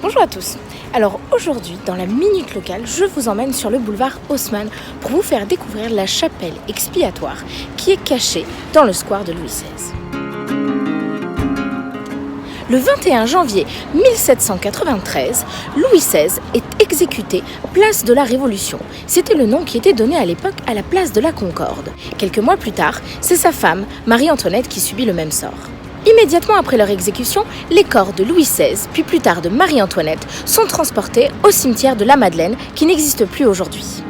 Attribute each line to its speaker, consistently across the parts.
Speaker 1: Bonjour à tous. Alors aujourd'hui, dans la Minute Locale, je vous emmène sur le boulevard Haussmann pour vous faire découvrir la chapelle expiatoire qui est cachée dans le square de Louis XVI. Le 21 janvier 1793, Louis XVI est exécuté place de la Révolution. C'était le nom qui était donné à l'époque à la place de la Concorde. Quelques mois plus tard, c'est sa femme, Marie-Antoinette, qui subit le même sort. Immédiatement après leur exécution, les corps de Louis XVI, puis plus tard de Marie-Antoinette, sont transportés au cimetière de la Madeleine, qui n'existe plus aujourd'hui.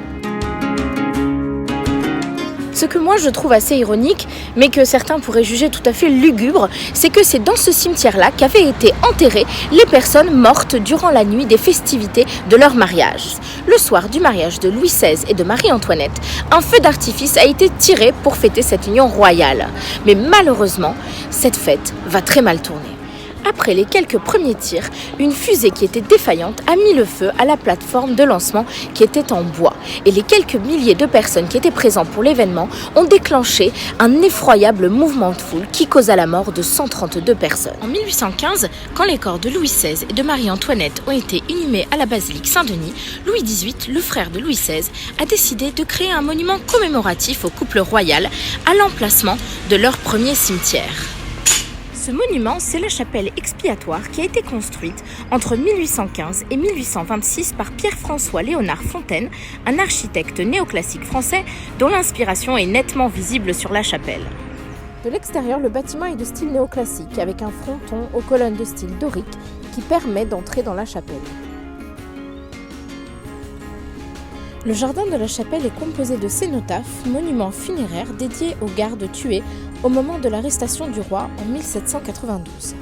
Speaker 1: Ce que moi je trouve assez ironique, mais que certains pourraient juger tout à fait lugubre, c'est que c'est dans ce cimetière-là qu'avaient été enterrées les personnes mortes durant la nuit des festivités de leur mariage. Le soir du mariage de Louis XVI et de Marie-Antoinette, un feu d'artifice a été tiré pour fêter cette union royale. Mais malheureusement, cette fête va très mal tourner. Après les quelques premiers tirs, une fusée qui était défaillante a mis le feu à la plateforme de lancement qui était en bois. Et les quelques milliers de personnes qui étaient présentes pour l'événement ont déclenché un effroyable mouvement de foule qui causa la mort de 132 personnes. En 1815, quand les corps de Louis XVI et de Marie-Antoinette ont été inhumés à la basilique Saint-Denis, Louis XVIII, le frère de Louis XVI, a décidé de créer un monument commémoratif au couple royal à l'emplacement de leur premier cimetière. Ce monument, c'est la chapelle expiatoire qui a été construite entre 1815 et 1826 par Pierre-François Léonard Fontaine, un architecte néoclassique français dont l'inspiration est nettement visible sur la chapelle. De l'extérieur, le bâtiment est de style néoclassique avec un fronton aux colonnes de style dorique qui permet d'entrer dans la chapelle. Le jardin de la chapelle est composé de cénotaphes, monuments funéraires dédiés aux gardes tués au moment de l'arrestation du roi en 1792.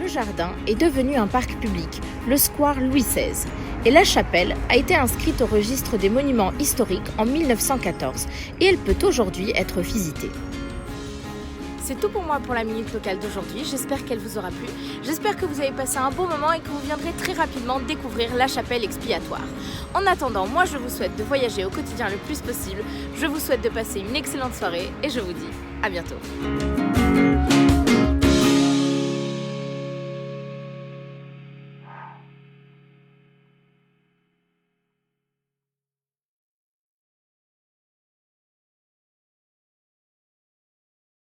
Speaker 1: Le jardin est devenu un parc public, le square Louis XVI, et la chapelle a été inscrite au registre des monuments historiques en 1914 et elle peut aujourd'hui être visitée. C'est tout pour moi pour la Minute Locale d'aujourd'hui, j'espère qu'elle vous aura plu, j'espère que vous avez passé un bon moment et que vous viendrez très rapidement découvrir la chapelle expiatoire. En attendant, moi je vous souhaite de voyager au quotidien le plus possible, je vous souhaite de passer une excellente soirée et je vous dis à bientôt.